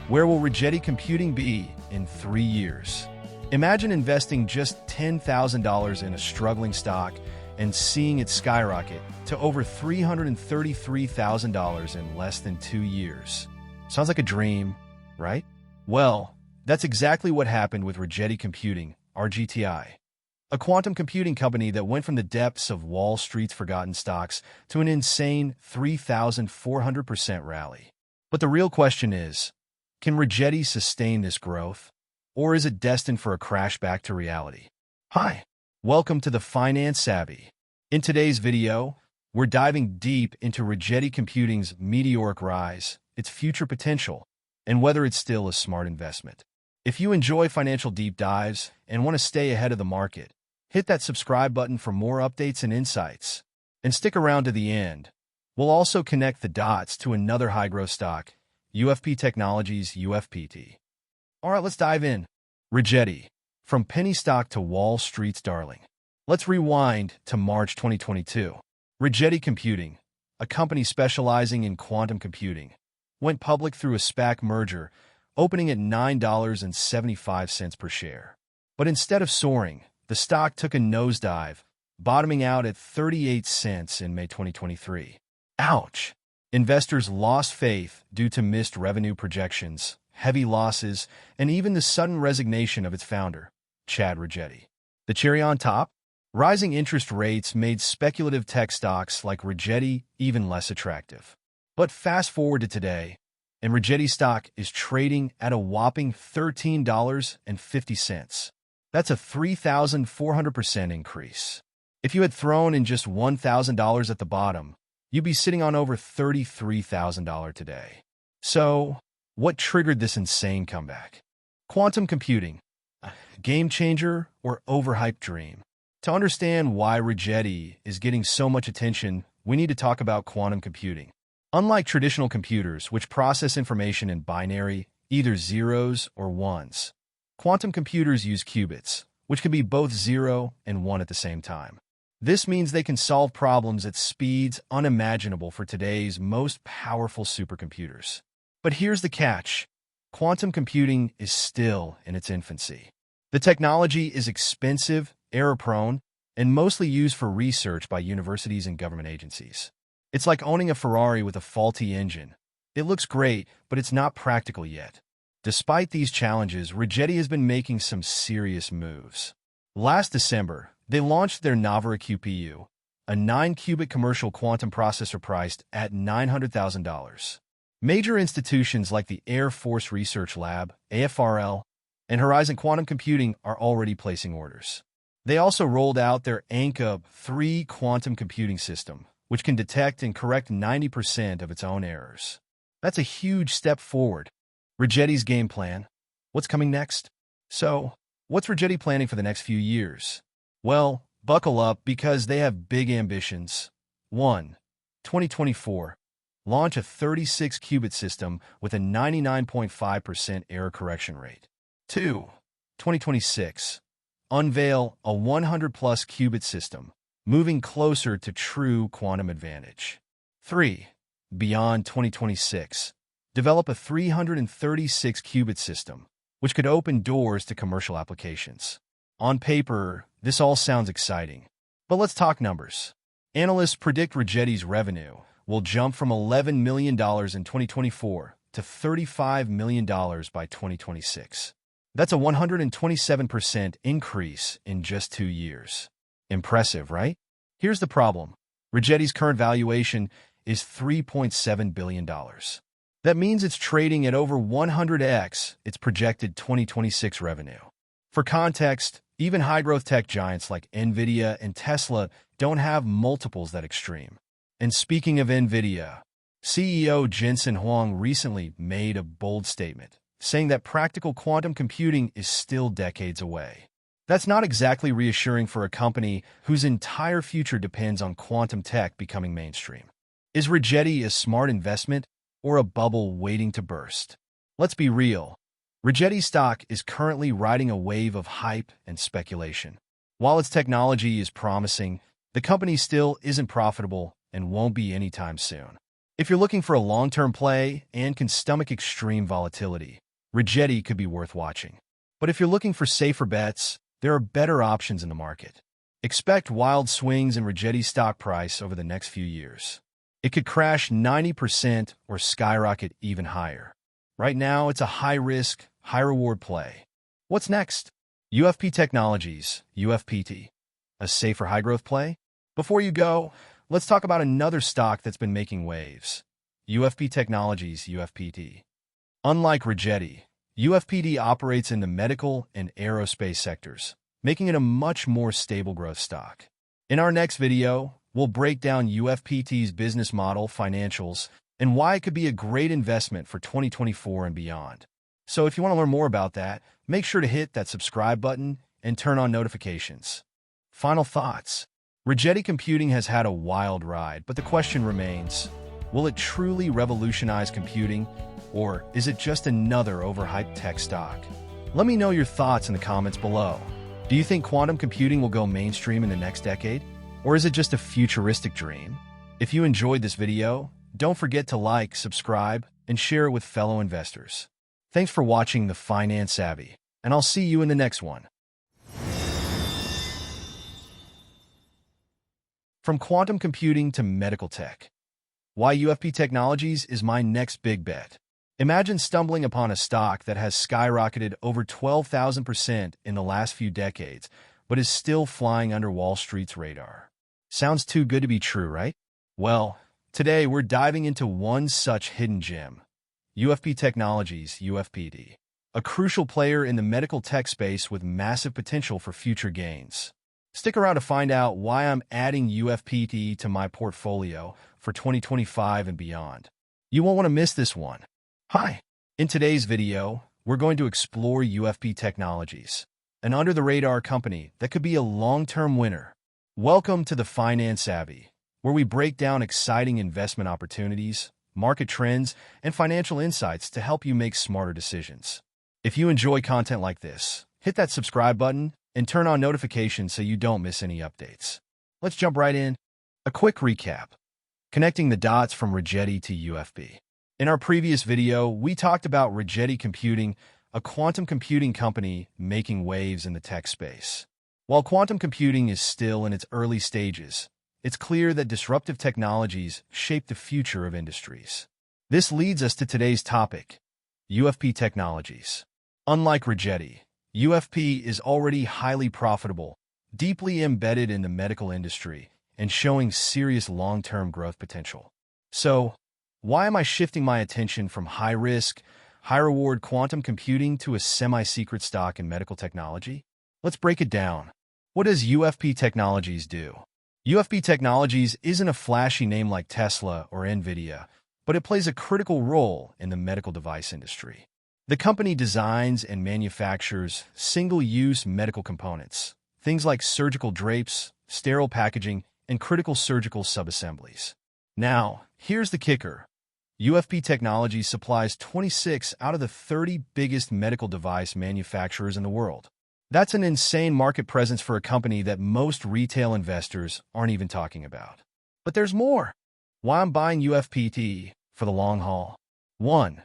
Where will Rigetti Computing be in 3 years? Imagine investing just $10,000 in a struggling stock and seeing it skyrocket to over $333,000 in less than 2 years. Sounds like a dream, right? Well, that's exactly what happened with Rigetti Computing, RGTI, a quantum computing company that went from the depths of Wall Street's forgotten stocks to an insane 3,400% rally. But the real question is, can Rigetti sustain this growth, or is it destined for a crash back to reality? Hi, welcome to the Finance Savvy. In today's video, we're diving deep into Rigetti Computing's meteoric rise, its future potential, and whether it's still a smart investment. If you enjoy financial deep dives and want to stay ahead of the market, hit that subscribe button for more updates and insights. And stick around to the end. We'll also connect the dots to another high-growth stock, UFP Technologies, UFPT. All right, let's dive in. Rigetti, from penny stock to Wall Street's darling. Let's rewind to March 2022. Rigetti Computing, a company specializing in quantum computing, went public through a SPAC merger, opening at $9.75 per share. But instead of soaring, the stock took a nosedive, bottoming out at 38 cents in May 2023. Ouch! Investors lost faith due to missed revenue projections, heavy losses, and even the sudden resignation of its founder, Chad Rigetti. The cherry on top? Rising interest rates made speculative tech stocks like Rigetti even less attractive. But fast forward to today, and Rigetti stock is trading at a whopping $13.50. That's a 3,400% increase. If you had thrown in just $1,000 at the bottom, you'd be sitting on over $33,000 today. So, what triggered this insane comeback? Quantum computing, a game changer or overhyped dream? To understand why Rigetti is getting so much attention, we need to talk about quantum computing. Unlike traditional computers, which process information in binary, either zeros or ones, quantum computers use qubits, which can be both 0 and 1 at the same time. This means they can solve problems at speeds unimaginable for today's most powerful supercomputers. But here's the catch. Quantum computing is still in its infancy. The technology is expensive, error-prone, and mostly used for research by universities and government agencies. It's like owning a Ferrari with a faulty engine. It looks great, but it's not practical yet. Despite these challenges, Rigetti has been making some serious moves. Last December, they launched their Novera QPU, a 9-qubit commercial quantum processor priced at $900,000. Major institutions like the Air Force Research Lab, AFRL, and Horizon Quantum Computing are already placing orders. They also rolled out their Anka 3 quantum computing system, which can detect and correct 90% of its own errors. That's a huge step forward. Rigetti's game plan. What's coming next? So, what's Rigetti planning for the next few years? Well, buckle up because they have big ambitions. 1. 2024. Launch a 36-qubit system with a 99.5% error correction rate. 2. 2026. Unveil a 100-plus qubit system, moving closer to true quantum advantage. 3. Beyond 2026. Develop a 336-qubit system, which could open doors to commercial applications. On paper, this all sounds exciting. But let's talk numbers. Analysts predict Rigetti's revenue will jump from $11 million in 2024 to $35 million by 2026. That's a 127% increase in just 2 years. Impressive, right? Here's the problem. Rigetti's current valuation is $3.7 billion. That means it's trading at over 100x its projected 2026 revenue. For context, even high-growth tech giants like NVIDIA and Tesla don't have multiples that extreme. And speaking of NVIDIA, CEO Jensen Huang recently made a bold statement, saying that practical quantum computing is still decades away. That's not exactly reassuring for a company whose entire future depends on quantum tech becoming mainstream. Is Rigetti a smart investment or a bubble waiting to burst? Let's be real. Rigetti stock is currently riding a wave of hype and speculation. While its technology is promising, the company still isn't profitable and won't be anytime soon. If you're looking for a long-term play and can stomach extreme volatility, Rigetti could be worth watching. But if you're looking for safer bets, there are better options in the market. Expect wild swings in Rigetti's stock price over the next few years. It could crash 90% or skyrocket even higher. Right now, it's a high-risk, high-reward play. What's next? UFP Technologies, UFPT. A safer high-growth play? Before you go, let's talk about another stock that's been making waves. UFP Technologies, UFPT. Unlike Rigetti, UFPT operates in the medical and aerospace sectors, making it a much more stable growth stock. In our next video, we'll break down UFPT's business model, financials, and why it could be a great investment for 2024 and beyond. So if you want to learn more about that, make sure to hit that subscribe button and turn on notifications. Final thoughts. Rigetti Computing has had a wild ride, but the question remains, will it truly revolutionize computing, or is it just another overhyped tech stock? Let me know your thoughts in the comments below. Do you think quantum computing will go mainstream in the next decade? Or is it just a futuristic dream? If you enjoyed this video, don't forget to like, subscribe, and share it with fellow investors. Thanks for watching The Finance Savvy, and I'll see you in the next one. From quantum computing to medical tech, why UFP Technologies is my next big bet. Imagine stumbling upon a stock that has skyrocketed over 12,000% in the last few decades, but is still flying under Wall Street's radar. Sounds too good to be true, right? Well, today we're diving into one such hidden gem, UFP Technologies, UFPT, a crucial player in the medical tech space with massive potential for future gains. Stick around to find out why I'm adding UFPT to my portfolio for 2025 and beyond. You won't want to miss this one. Hi! In today's video, we're going to explore UFP Technologies, an under-the-radar company that could be a long-term winner. Welcome to The Finance Savvy, where we break down exciting investment opportunities, market trends, and financial insights to help you make smarter decisions. If you enjoy content like this, hit that subscribe button and turn on notifications so you don't miss any updates. Let's jump right in. A quick recap. Connecting the dots from Rigetti to UFP. In our previous video, we talked about Rigetti Computing, a quantum computing company making waves in the tech space. While quantum computing is still in its early stages, it's clear that disruptive technologies shape the future of industries. This leads us to today's topic, UFP Technologies. Unlike Rigetti, UFP is already highly profitable, deeply embedded in the medical industry, and showing serious long-term growth potential. So, why am I shifting my attention from high-risk, high-reward quantum computing to a semi-secret stock in medical technology? Let's break it down. What does UFP Technologies do? UFP Technologies isn't a flashy name like Tesla or NVIDIA, but it plays a critical role in the medical device industry. The company designs and manufactures single-use medical components, things like surgical drapes, sterile packaging, and critical surgical subassemblies. Now, here's the kicker. UFP Technologies supplies 26 out of the 30 biggest medical device manufacturers in the world. That's an insane market presence for a company that most retail investors aren't even talking about. But there's more. Why I'm buying UFPT for the long haul. 1.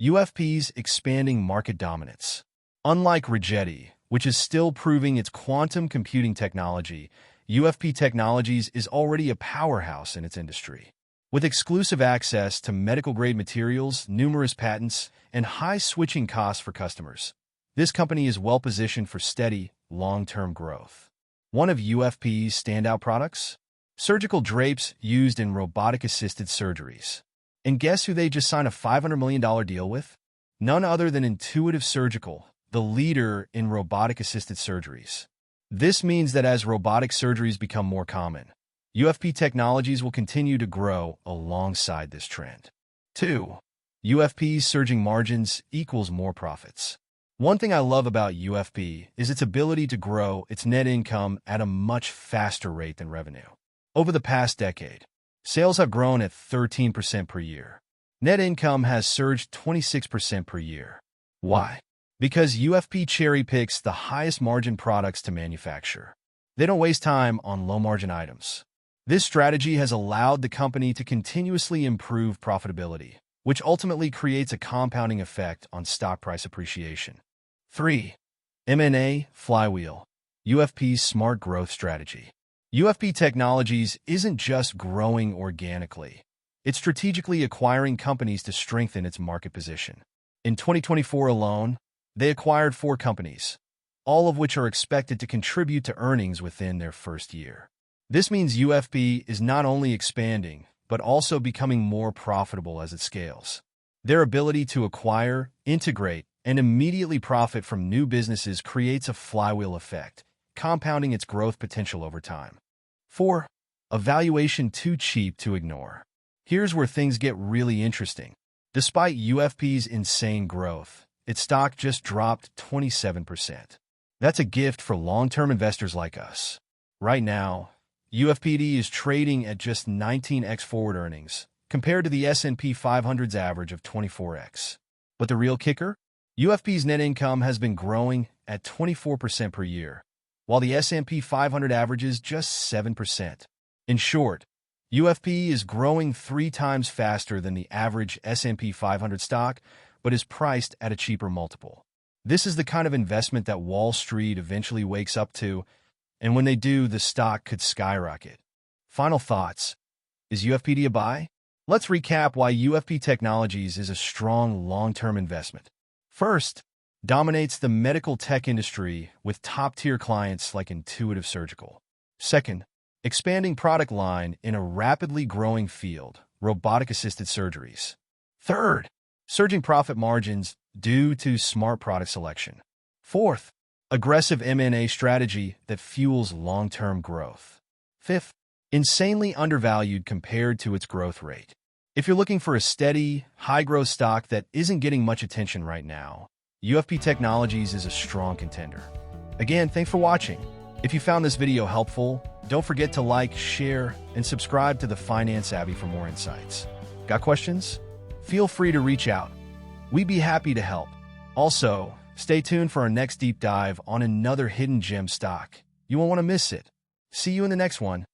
UFP's expanding market dominance. Unlike Rigetti, which is still proving its quantum computing technology, UFP Technologies is already a powerhouse in its industry. With exclusive access to medical-grade materials, numerous patents, and high switching costs for customers, this company is well-positioned for steady, long-term growth. One of UFP's standout products? Surgical drapes used in robotic-assisted surgeries. And guess who they just signed a $500 million deal with? None other than Intuitive Surgical, the leader in robotic-assisted surgeries. This means that as robotic surgeries become more common, UFP Technologies will continue to grow alongside this trend. 2. UFP's surging margins equals more profits. One thing I love about UFP is its ability to grow its net income at a much faster rate than revenue. Over the past decade, sales have grown at 13% per year. Net income has surged 26% per year. Why? Because UFP cherry-picks the highest margin products to manufacture. They don't waste time on low-margin items. This strategy has allowed the company to continuously improve profitability, which ultimately creates a compounding effect on stock price appreciation. 3. M&A Flywheel, UFP's smart growth strategy. UFP Technologies isn't just growing organically. It's strategically acquiring companies to strengthen its market position. In 2024 alone, they acquired 4 companies, all of which are expected to contribute to earnings within their first year. This means UFP is not only expanding, but also becoming more profitable as it scales. Their ability to acquire, integrate, and immediately profit from new businesses creates a flywheel effect, compounding its growth potential over time. 4. A valuation too cheap to ignore. Here's where things get really interesting. Despite UFP's insane growth, its stock just dropped 27%. That's a gift for long-term investors like us. Right now, UFPT is trading at just 19x forward earnings, compared to the S&P 500's average of 24x. But the real kicker? UFP's net income has been growing at 24% per year, while the S&P 500 averages just 7%. In short, UFP is growing 3 times faster than the average S&P 500 stock, but is priced at a cheaper multiple. This is the kind of investment that Wall Street eventually wakes up to, and when they do, the stock could skyrocket. Final thoughts. Is UFPT a buy? Let's recap why UFP Technologies is a strong long-term investment. First, dominates the medical tech industry with top-tier clients like Intuitive Surgical. Second, expanding product line in a rapidly growing field, robotic-assisted surgeries. Third, surging profit margins due to smart product selection. Fourth, aggressive M&A strategy that fuels long-term growth. Fifth, insanely undervalued compared to its growth rate. If you're looking for a steady, high-growth stock that isn't getting much attention right now, UFP Technologies is a strong contender. Again, thanks for watching. If you found this video helpful, don't forget to like, share, and subscribe to the Finance Savvy for more insights. Got questions? Feel free to reach out. We'd be happy to help. Also, stay tuned for our next deep dive on another hidden gem stock. You won't want to miss it. See you in the next one.